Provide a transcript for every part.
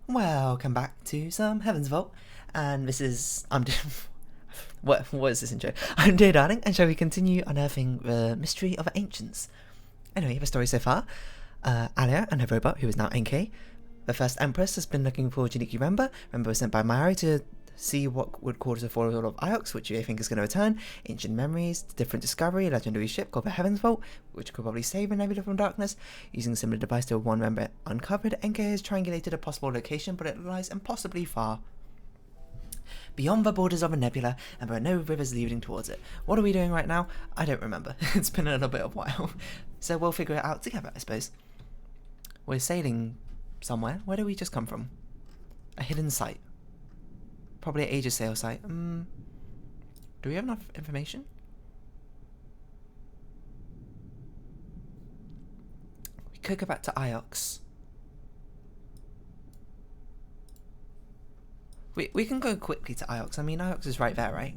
Welcome back to some Heaven's Vault, and this is what is this intro? I'm Dear Darling, and shall we continue unearthing the mystery of ancients? Anyway, the story so far: Aliya and her robot, who is now NK, the first Empress, has been looking for Janiki Remba. Remba was sent by Mari to see what would cause the fall of Iox, which they think is going to return. Ancient memories, different discovery, a legendary ship called the Heaven's Vault, which could probably save a nebula from darkness. Using a similar device to one member uncovered, NK has triangulated a possible location, but it lies impossibly far beyond the borders of a nebula, and there are no rivers leading towards it. What are we doing right now? I don't remember. It's been a little bit of a while. So we'll figure it out together, I suppose. We're sailing somewhere. Where do we just come from? A hidden site. Probably an Aegis sail site. Do we have enough information? We could go back to Iox. We can go quickly to Iox. I mean, Iox is right there, right?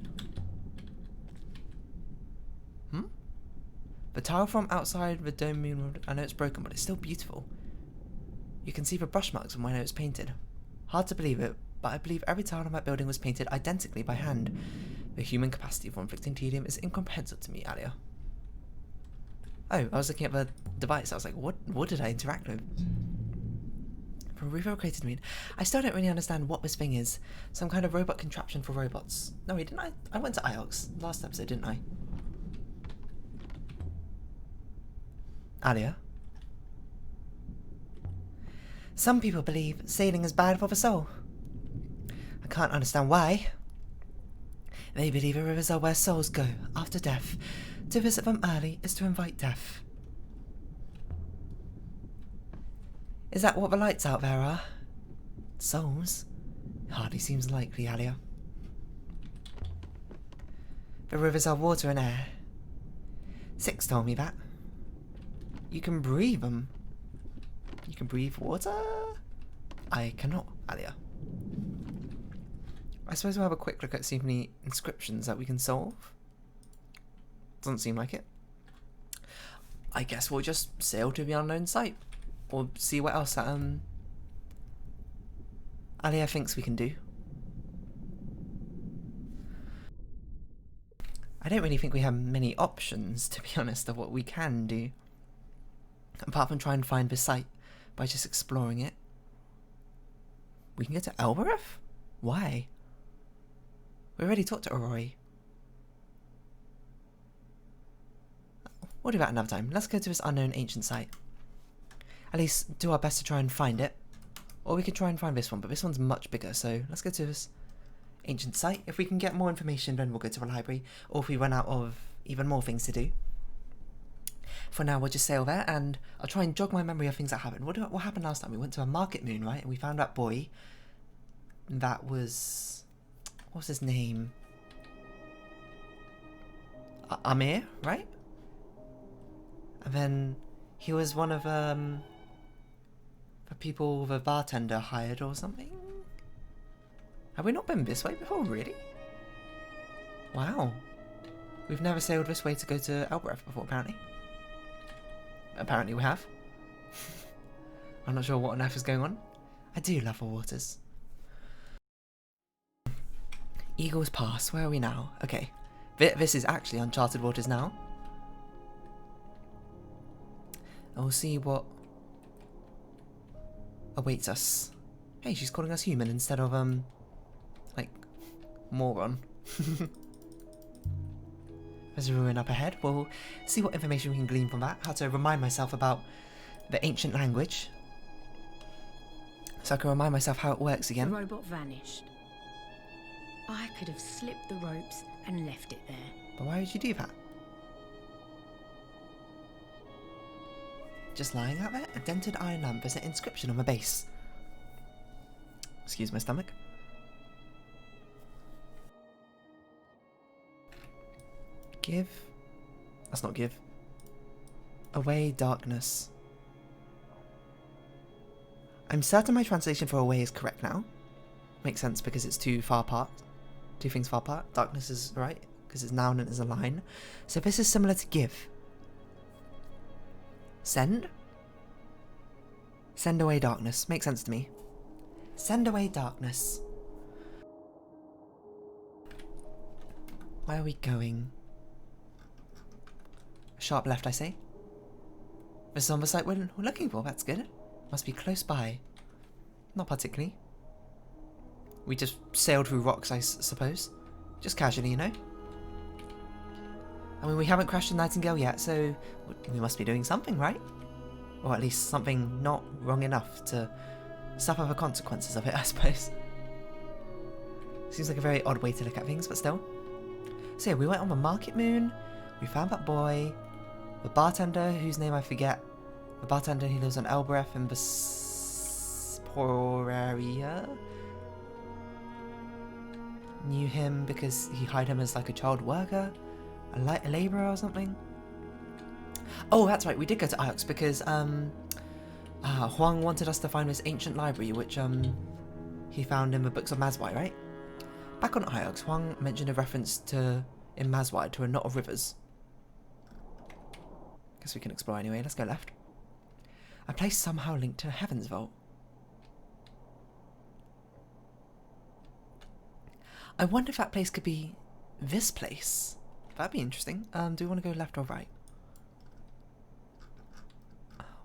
The tile from outside the dome moon, I know it's broken, but it's still beautiful. You can see the brush marks from when it was painted. Hard to believe it, but I believe every tile on that building was painted identically by hand. The human capacity for inflicting tedium is incomprehensible to me, Aliya. Oh, I was looking at the device. I was like, what did I interact with? From Rufo created me. I still don't really understand what this thing is. Some kind of robot contraption for robots. No, wait, didn't I? I went to Iox last episode, didn't I? Aliya? Some people believe sailing is bad for the soul. I can't understand why. They believe the rivers are where souls go after death. To visit them early is to invite death. Is that what the lights out there are? Souls? Hardly seems likely, Aliya. The rivers are water and air. Six told me that. You can breathe them. You can breathe water? I cannot, Aliya. I suppose we'll have a quick look at see if any inscriptions that we can solve. Doesn't seem like it. I guess we'll just sail to the unknown site. Or see what else that Aliya thinks we can do. I don't really think we have many options, to be honest, of what we can do. Apart from try and find the site by just exploring it. We can get to Elbereth? Why? We already talked to Aurori. We'll do that another time. Let's go to this unknown ancient site. At least do our best to try and find it. Or we could try and find this one, but this one's much bigger, so let's go to this ancient site. If we can get more information, then we'll go to the library. Or if we run out of even more things to do. For now, we'll just sail there, and I'll try and jog my memory of things that happened. What happened last time? We went to a market moon, right? And we found that boy. That was... What's his name? Amir, right? And then he was one of the people the bartender hired or something. Have we not been this way before, really? Wow. We've never sailed this way to go to Elbereth before, apparently. Apparently we have. I'm not sure what on earth is going on. I do love the waters. Eagle's Pass, where are we now? Okay. This is actually uncharted waters now. And we'll see what awaits us. Hey, she's calling us human instead of, like, moron. There's a ruin up ahead. We'll see what information we can glean from that. How to remind myself about the ancient language. So I can remind myself how it works again. The robot vanished. I could have slipped the ropes and left it there. But why would you do that? Just lying out there? A dented iron lamp. There's an inscription on the base. Excuse my stomach. Give. That's not give. Away darkness. I'm certain my translation for away is correct now. Makes sense because it's too far apart. Two things far apart. Darkness is right because it's noun and is a line. So this is similar to give. Send? Send away darkness. Makes sense to me. Send away darkness. Where are we going? Sharp left, I say. This is on the site we're looking for, that's good. Must be close by. Not particularly. We just sailed through rocks, I suppose. Just casually, you know? I mean, we haven't crashed a Nightingale yet, so we must be doing something, right? Or at least something not wrong enough to suffer the consequences of it, I suppose. Seems like a very odd way to look at things, but still. So yeah, we went on the market moon, we found that boy, the bartender whose name I forget, the bartender who lives on Elbreth in Vesporaria. Knew him because he hired him as like a child worker, a labourer or something. Oh, that's right, we did go to Iox because Huang wanted us to find this ancient library which he found in the books of Mazwai, right? Back on Iox, Huang mentioned a reference to in Mazwai to a knot of rivers. Guess we can explore anyway, let's go left. A place somehow linked to Heaven's Vault. I wonder if that place could be this place. That'd be interesting. Do we want to go left or right?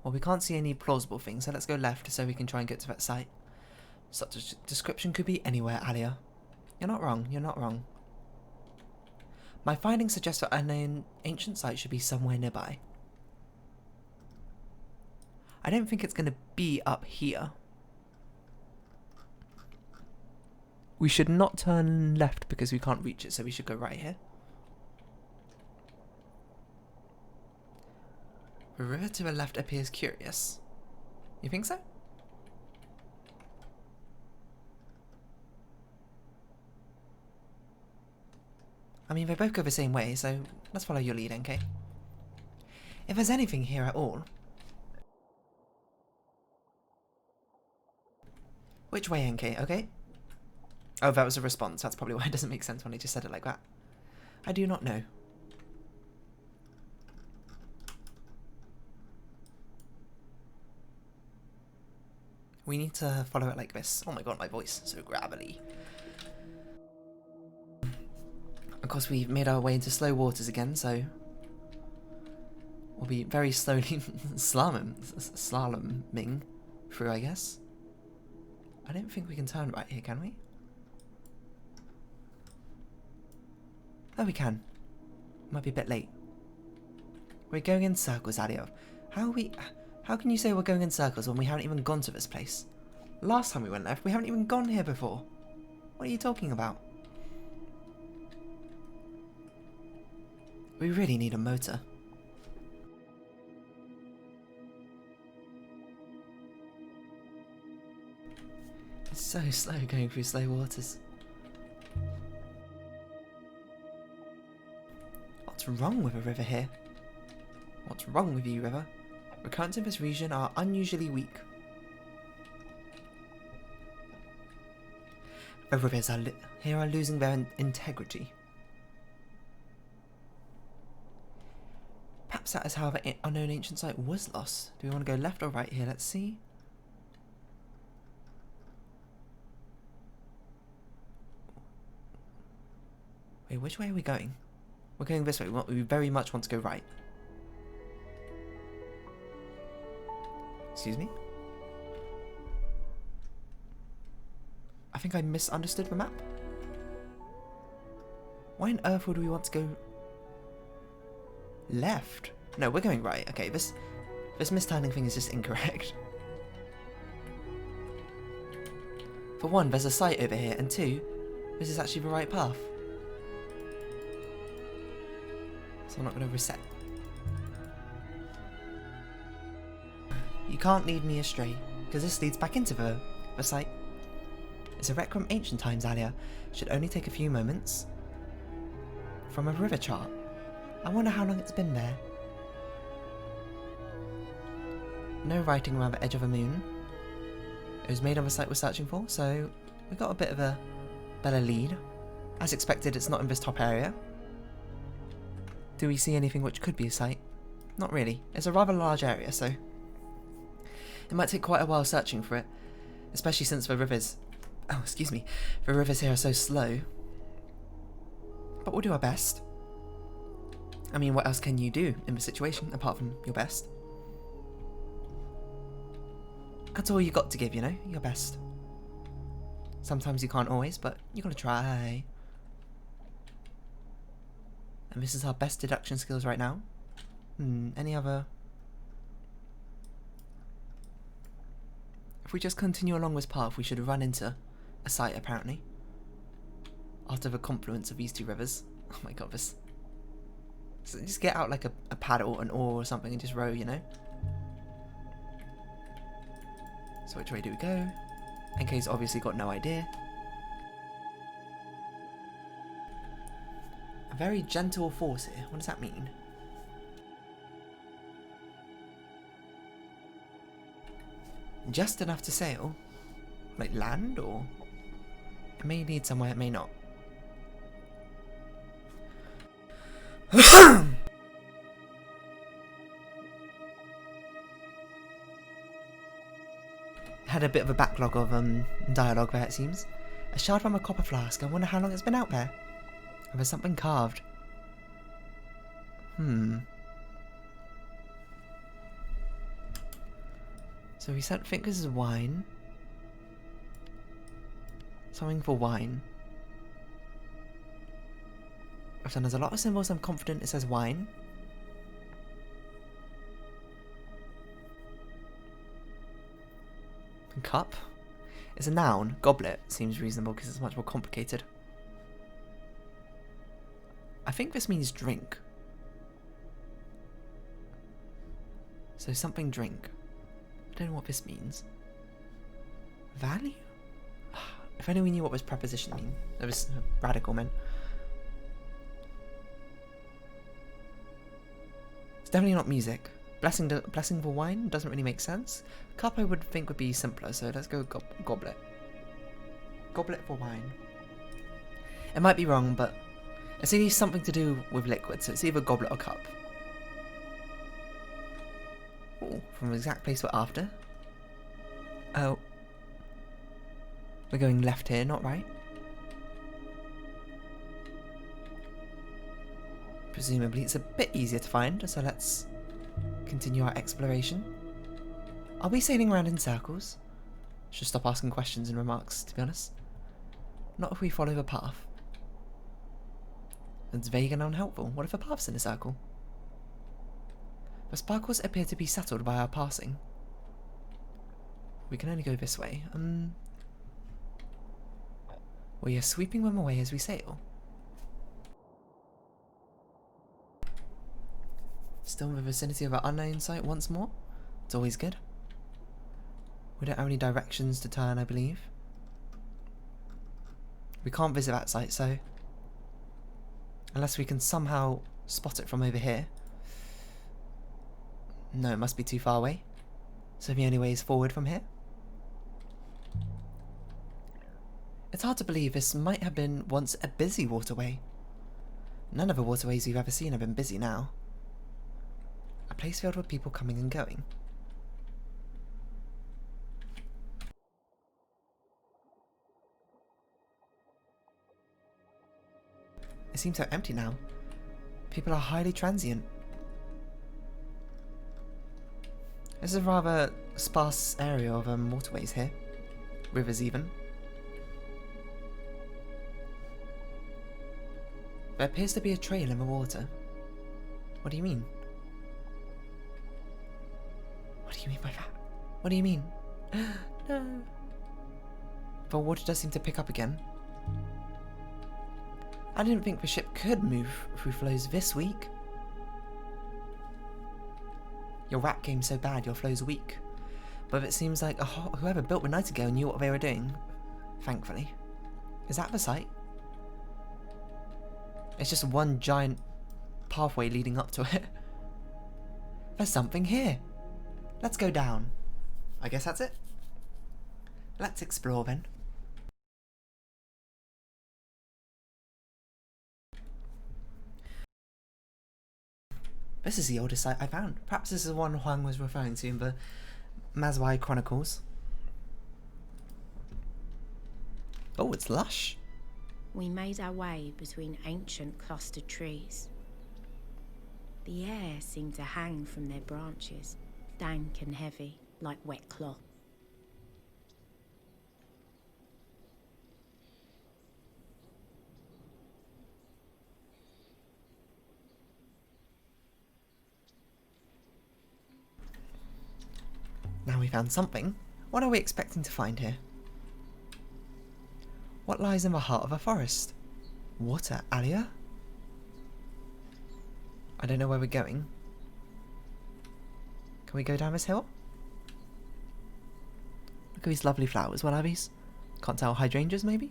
Well, we can't see any plausible things, so let's go left so we can try and get to that site. Such a description could be anywhere, Aliya. You're not wrong, you're not wrong. My findings suggest that an ancient site should be somewhere nearby. I don't think it's going to be up here. We should not turn left because we can't reach it, so we should go right here. The river to the left appears curious. You think so? I mean, they both go the same way, so let's follow your lead, NK. If there's anything here at all... Which way, NK, okay? Oh, that was a response. That's probably why it doesn't make sense when I just said it like that. I do not know. We need to follow it like this. Oh my god, my voice, so gravelly. Of course, we've made our way into slow waters again, so we'll be very slowly slaloming through, I guess. I don't think we can turn right here, can we? Oh, we can. Might be a bit late. We're going in circles, Aliya. How can you say we're going in circles when we haven't even gone to this place? Last time we went left, we haven't even gone here before. What are you talking about? We really need a motor. It's so slow going through slow waters. What's wrong with a river here? What's wrong with you, river? The currents in this region are unusually weak. The rivers here are losing their integrity. Perhaps that is how the unknown ancient site was lost. Do we want to go left or right here? Let's see. Wait, which way are we going? We're going this way. We very much want to go right. Excuse me? I think I misunderstood the map. Why on earth would we want to go left? No, we're going right. Okay, this misturning thing is just incorrect. For one, there's a site over here, and two, this is actually the right path. So I'm not going to reset. You can't lead me astray, because this leads back into the site. It's a wreck from ancient times, Aliya. Should only take a few moments. From a river chart. I wonder how long it's been there. No writing around the edge of a moon. It was made on the site we're searching for, so we got a bit of a better lead. As expected, it's not in this top area. Do we see anything which could be a site? Not really. It's a rather large area, so it might take quite a while searching for it. especially since the rivers... Oh, excuse me. The rivers here are so slow. But we'll do our best. I mean, what else can you do in the situation apart from your best? That's all you got to give, you know? Your best. Sometimes you can't always, but you gotta try. And this is our best deduction skills right now. Any other... If we just continue along this path, we should run into a site, apparently. After the confluence of these two rivers. Oh my god, this... So just get out like a paddle, an oar or something and just row, you know? So which way do we go? NK's obviously got no idea. A very gentle force here. What does that mean? Just enough to sail? Like land, or? It may lead somewhere, it may not. Had a bit of a backlog of dialogue there, it seems. A shard from a copper flask. I wonder how long it's been out there. And there's something carved. So we think this is wine. Something for wine. So there's a lot of symbols. I'm confident it says wine. Cup is a noun. Goblet seems reasonable because it's much more complicated. I think this means drink. So something drink. I don't know what this means. Value? If only we knew what this preposition mean. That was radical meant. It's definitely not music. Blessing for wine doesn't really make sense. Cup I would think would be simpler, so let's go goblet. Goblet for wine. It might be wrong, but it's either something to do with liquid, so it's either goblet or cup. Ooh, from the exact place we're after. Oh. We're going left here, not right. Presumably it's a bit easier to find, so let's continue our exploration. Are we sailing around in circles? Should stop asking questions and remarks, to be honest. Not if we follow the path. It's vague and unhelpful. What if the path's in a circle? The sparkles appear to be settled by our passing. We can only go this way. We are sweeping them away as we sail. Still in the vicinity of our unknown site once more. It's always good. We don't have any directions to turn, I believe. We can't visit that site, so... Unless we can somehow spot it from over here. No, it must be too far away. So the only way is forward from here. It's hard to believe this might have been once a busy waterway. None of the waterways we've ever seen have been busy now. A place filled with people coming and going. It seems so empty now. People are highly transient. This is a rather sparse area of waterways here. Rivers even. There appears to be a trail in the water. What do you mean? What do you mean by that? What do you mean? No. The water does seem to pick up again. I didn't think the ship could move through flows this weak. Your rap game's so bad, your flow's weak. But it seems like whoever built the Nightingale knew what they were doing. Thankfully. Is that the site? It's just one giant pathway leading up to it. There's something here. Let's go down. I guess that's it. Let's explore then. This is the oldest site I found. Perhaps this is the one Huang was referring to in the Mazwai Chronicles. Oh, it's lush. We made our way between ancient clustered trees. The air seemed to hang from their branches, dank and heavy, like wet cloth. Now we found something. What are we expecting to find here? What lies in the heart of a forest? Water, Aliya? I don't know where we're going. Can we go down this hill? Look at these lovely flowers. What are these? Can't tell. Hydrangeas, maybe?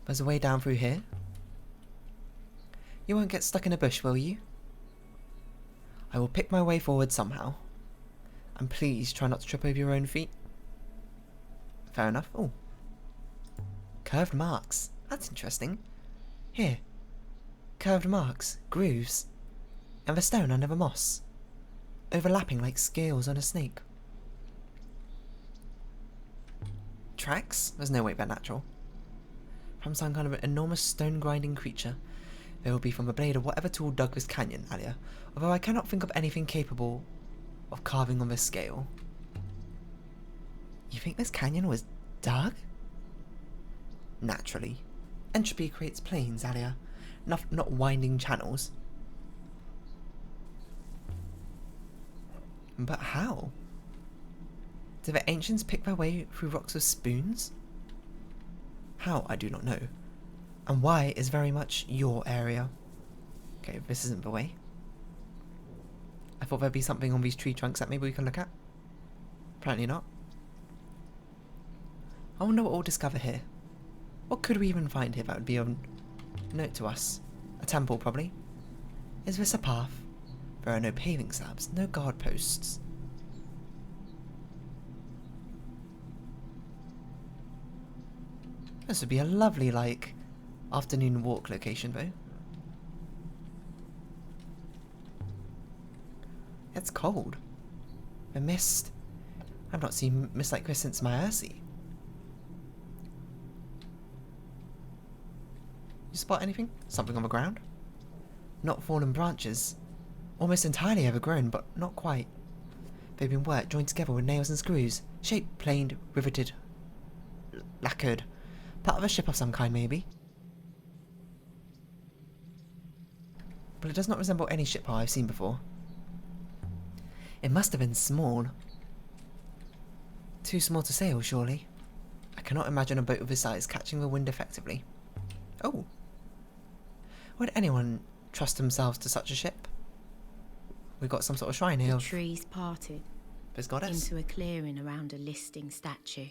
There's a way down through here. You won't get stuck in a bush, will you? I will pick my way forward somehow. And please try not to trip over your own feet. Fair enough. Oh. Curved marks. That's interesting. Here. Curved marks. Grooves. And the stone under the moss. Overlapping like scales on a snake. Tracks? There's no way they're natural. From some kind of enormous stone-grinding creature. They will be from the blade of whatever tool dug this canyon, Aliya. Although I cannot think of anything capable of carving on this scale. You think this canyon was dug? Naturally. Entropy creates planes, Aliya. Not winding channels. But how? Did the ancients pick their way through rocks with spoons? How, I do not know. And why is very much your area. Okay, this isn't the way. I thought there'd be something on these tree trunks that maybe we can look at. Apparently not. I wonder what we'll discover here. What could we even find here that would be of note to us? A temple, probably. Is this a path? There are no paving slabs, no guard posts. This would be a lovely, like, afternoon walk location, though. It's cold. The mist. I've not seen mist like this since my Ursi. You spot anything? Something on the ground? Not fallen branches. Almost entirely overgrown, but not quite. They've been worked, joined together with nails and screws. Shaped, planed, riveted, lacquered. Part of a ship of some kind, maybe. But it does not resemble any ship hull I've seen before. It must have been small. Too small to sail, surely. I cannot imagine a boat of this size catching the wind effectively. Oh. Would anyone trust themselves to such a ship? We've got some sort of shrine here. The trees parted This goddess. into a clearing around a listing statue.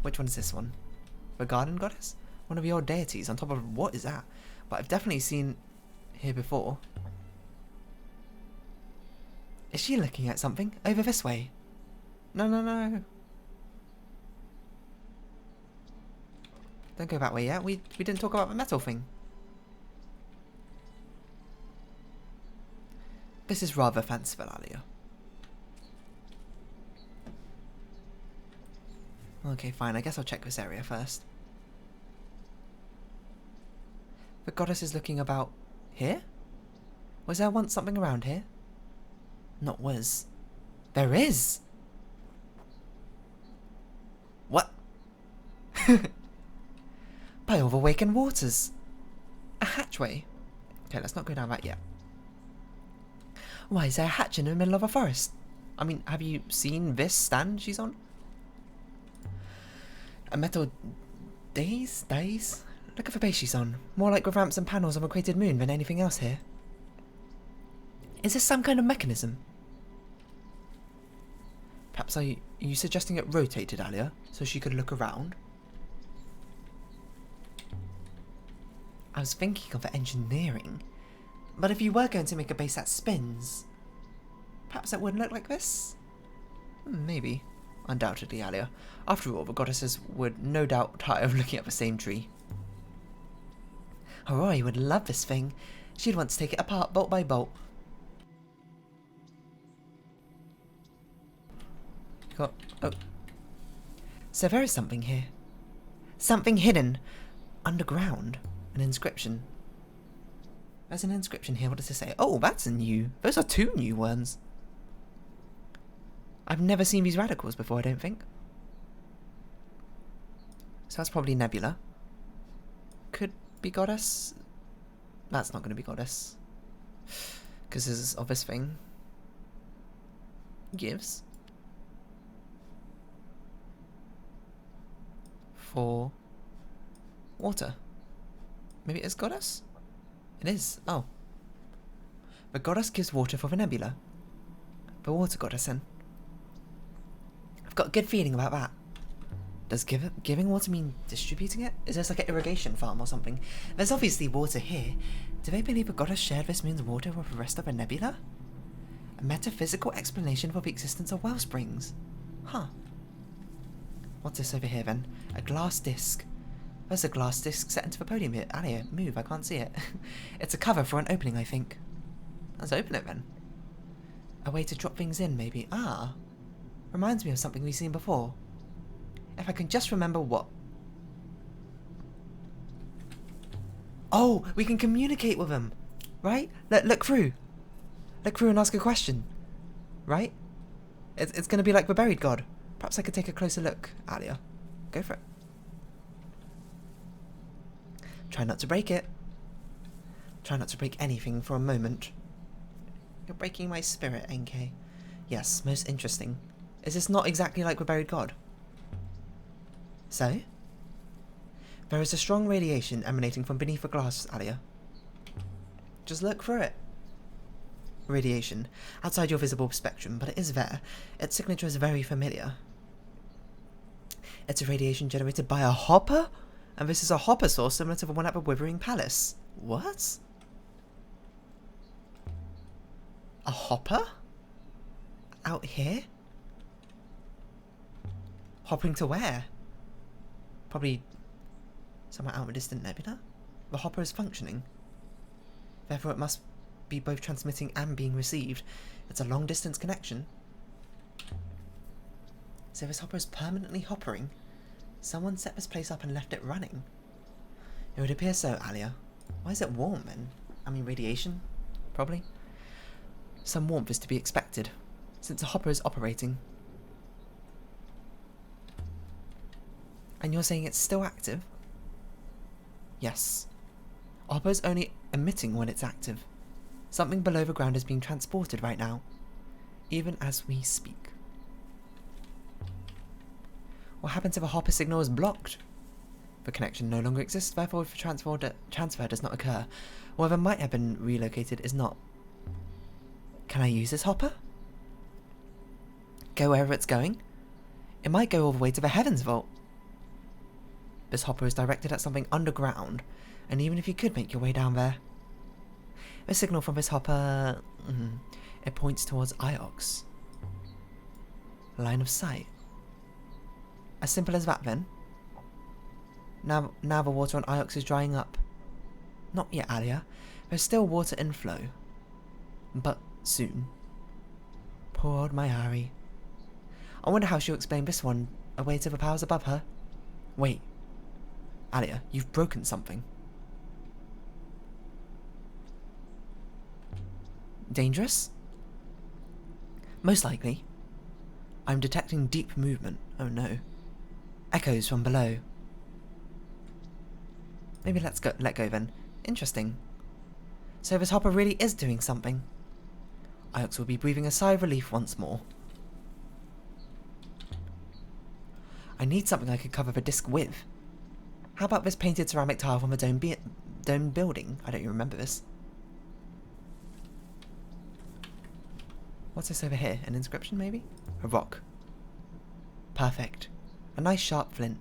Which one is this one? The garden goddess? One of your deities on top of... What is that? But I've definitely seen here before. Is she looking at something? Over this way. No, no, no. Don't go that way yet. We didn't talk about the metal thing. This is rather fanciful, Aliya. Okay, fine. I guess I'll check this area first. The goddess is looking about here? Was there once something around here? Not was. There is! What? By all the wakened waters. A hatchway. Okay, let's not go down that yet. Why is there a hatch in the middle of a forest? I mean, have you seen this stand she's on? A metal dais? Look at the base she's on. More like the ramps and panels of a cratered moon than anything else here. Is this some kind of mechanism? Perhaps are you suggesting it rotated, Aliya, so she could look around? I was thinking of the engineering. But if you were going to make a base that spins, perhaps it wouldn't look like this? Maybe. Undoubtedly, Aliya. After all, the goddesses would no doubt tire of looking at the same tree. Aurora would love this thing. She'd want to take it apart bolt by bolt. Oh. So there is something here. Something hidden underground. An inscription. There's an inscription here. What does it say? Oh, that's a new... Those are 2 new ones. I've never seen these radicals before, I don't think. So that's probably Nebula. Could be Goddess. That's not going to be Goddess. Because this of this thing. Gives. 4 water. Maybe it is Goddess? It is. Oh. The Goddess gives water for the Nebula. The water Goddess then. I've got a good feeling about that. Does giving water mean distributing it? Is this like an irrigation farm or something? There's obviously water here. Do they believe a goddess shared this moon's water with the rest of a nebula? A metaphysical explanation for the existence of well springs. Huh. What's this over here then? A glass disc. There's a glass disc set into the podium here. Aliya, move, I can't see it. It's a cover for an opening, I think. Let's open it then. A way to drop things in, maybe. Ah. Reminds me of something we've seen before. If I can just remember what. Oh, we can communicate with them. Right? Look through. Look through and ask a question. Right? It's going to be like the buried god. Perhaps I could take a closer look, Aliya. Go for it. Try not to break it. Try not to break anything for a moment. You're breaking my spirit, NK. Yes, most interesting. Is this not exactly like the buried god? So? There is a strong radiation emanating from beneath the glass, Aliya. Just look through it. Radiation. Outside your visible spectrum, but it is there. Its signature is very familiar. It's a radiation generated by a hopper? And this is a hopper source similar to the one at the Withering Palace. What? A hopper? Out here? Hopping to where? Probably somewhere out of a distant nebula? The hopper is functioning. Therefore it must be both transmitting and being received. It's a long distance connection. So this hopper is permanently hoppering. Someone set this place up and left it running. It would appear so, Aliya. Why is it warm then? I mean radiation? Probably. Some warmth is to be expected, since the hopper is operating. And you're saying it's still active? Yes. A hopper is only emitting when it's active. Something below the ground is being transported right now, even as we speak. What happens if a hopper signal is blocked? The connection no longer exists, therefore if the transfer does not occur. Whatever might have been relocated is not. Can I use this hopper? Go wherever it's going? It might go all the way to the Heavens Vault. This hopper is directed at something underground, and even if you could make your way down there. A signal from this hopper... it points towards Iox. Line of sight. As simple as that then. Now the water on Iox is drying up. Not yet, Aliya. There's still water inflow. But soon. Poor old Mayari. I wonder how she'll explain this one away to the powers above her. Wait. Aliya, you've broken something. Dangerous? Most likely. I'm detecting deep movement. Oh no. Echoes from below. Maybe let go then. Interesting. So this hopper really is doing something. Iox will be breathing a sigh of relief once more. I need something I could cover the disc with. How about this painted ceramic tile from a dome building? I don't even remember this. What's this over here? An inscription maybe? A rock. Perfect. A nice sharp flint.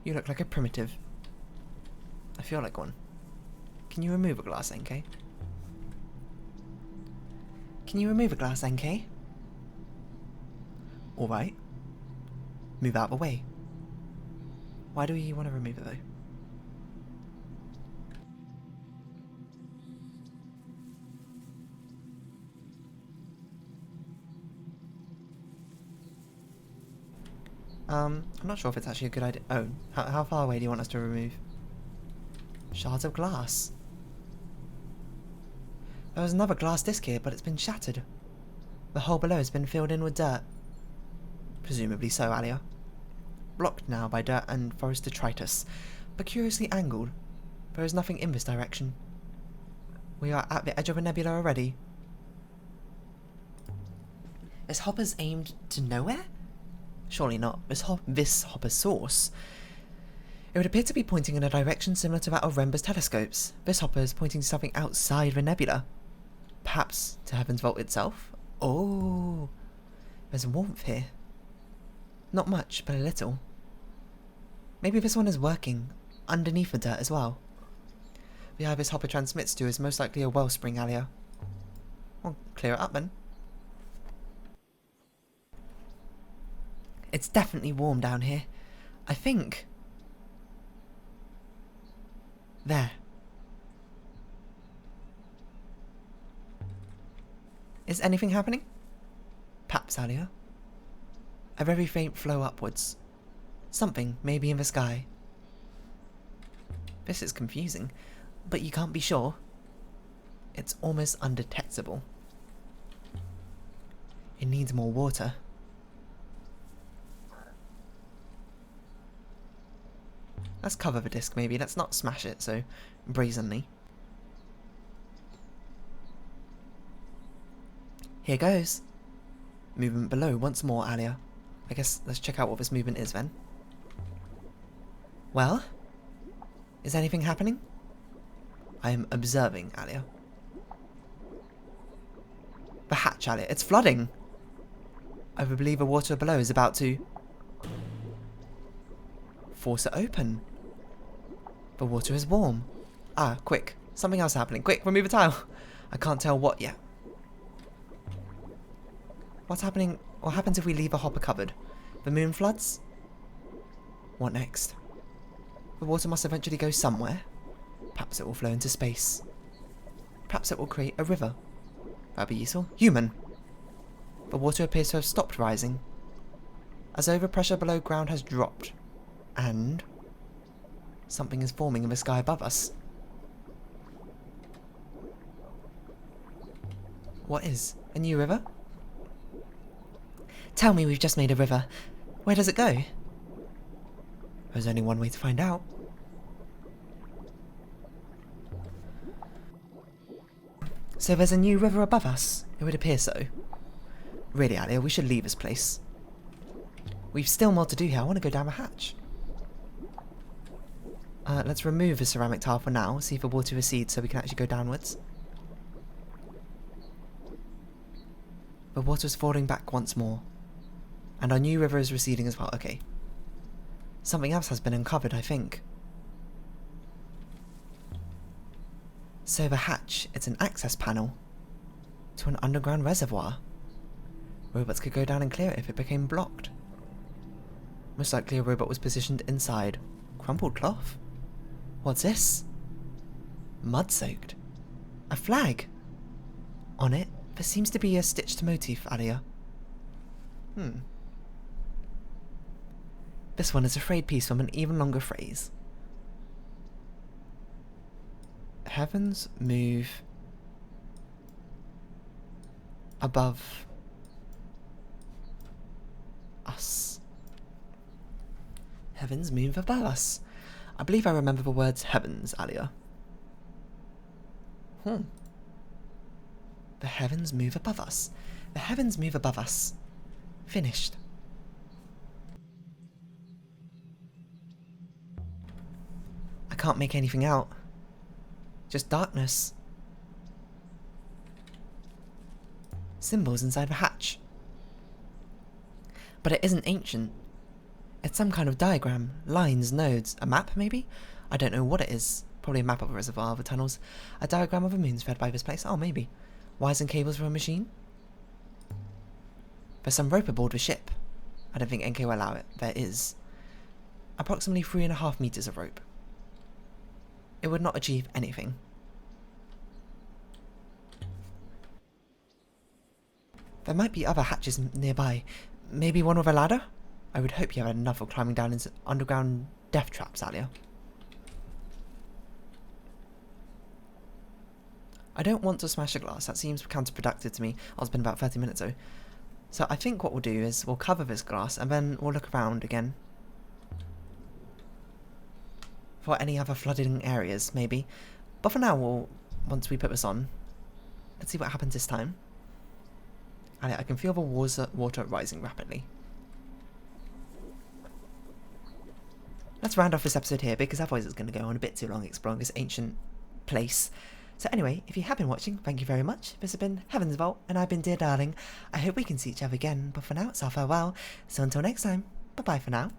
You look like a primitive. I feel like one. Can you remove a glass, NK? Can you remove a glass, NK? Alright. Move out of the way. Why do you want to remove it though? I'm not sure if it's actually a good idea. Oh, how far away do you want us to remove? Shards of glass. There was another glass disc here, but it's been shattered. The hole below has been filled in with dirt. Presumably so, Aliya. Blocked now by dirt and forest detritus, but curiously angled. There is nothing in this direction. We are at the edge of a nebula already. Is Hopper's aimed to nowhere? Surely not. This Hopper's source. It would appear to be pointing in a direction similar to that of Rember's telescopes. This Hopper is pointing to something outside the nebula. Perhaps to Heaven's Vault itself? Oh, there's warmth here. Not much, but a little. Maybe this one is working underneath the dirt as well. The eye this Hopper transmits to is most likely a wellspring, Aliya. Well, clear it up then. It's definitely warm down here. I think. There. Is anything happening? Perhaps, Aliya. A very faint flow upwards. Something, maybe in the sky. This is confusing, but you can't be sure. It's almost undetectable. It needs more water. Let's cover the disc maybe, let's not smash it so brazenly. Here goes. Movement below once more, Aliya. I guess let's check out what this movement is then. Well? Is anything happening? I am observing, Aliya. The hatch, Aliya. It's flooding! I believe the water below is about to force it open. The water is warm. Ah, quick. Something else happening. Quick, remove the tile. I can't tell what yet. What's happening? What happens if we leave a hopper covered? The moon floods? What next? The water must eventually go somewhere. Perhaps it will flow into space. Perhaps it will create a river. That'd be useful. Human! The water appears to have stopped rising, as though the pressure below ground has dropped. And something is forming in the sky above us. What is? A new river? Tell me we've just made a river. Where does it go? There's only one way to find out. So there's a new river above us? It would appear so. Really, Aliya, we should leave this place. We've still more to do here. I want to go down the hatch. Let's remove the ceramic tile for now, see if the water recedes so we can actually go downwards. The water is falling back once more. And our new river is receding as well. Okay. Something else has been uncovered, I think. So the hatch, it's an access panel to an underground reservoir. Robots could go down and clear it if it became blocked. Most likely a robot was positioned inside. Crumpled cloth? What's this? Mud-soaked. A flag. On it, there seems to be a stitched motif, Aliya. This one is a frayed piece from an even longer phrase. Heavens move above us. Heavens move above us. I believe I remember the words heavens, Aliya. The heavens move above us. The heavens move above us. Finished. I can't make anything out. Just darkness. Symbols inside the hatch. But it isn't ancient. It's some kind of diagram. Lines, nodes. A map, maybe? I don't know what it is. Probably a map of a reservoir, of the tunnels. A diagram of the moons fed by this place. Oh, maybe. Wires and cables for a machine? There's some rope aboard the ship. I don't think NK will allow it. There is. Approximately 3.5 meters of rope. It would not achieve anything. There might be other hatches nearby. Maybe one with a ladder? I would hope you have had enough of climbing down into underground death traps, Aliya. I don't want to smash the glass, that seems counterproductive to me. It's been about 30 minutes though. So I think what we'll do is we'll cover this glass and then we'll look around again. For any other flooding areas, maybe. But for now, once we put this on, let's see what happens this time. And I can feel the water rising rapidly. Let's round off this episode here, because otherwise it's going to go on a bit too long exploring this ancient place. So anyway, if you have been watching, thank you very much. This has been Heaven's Vault, and I've been Dear Darling. I hope we can see each other again, but for now it's our farewell. So until next time, bye bye for now.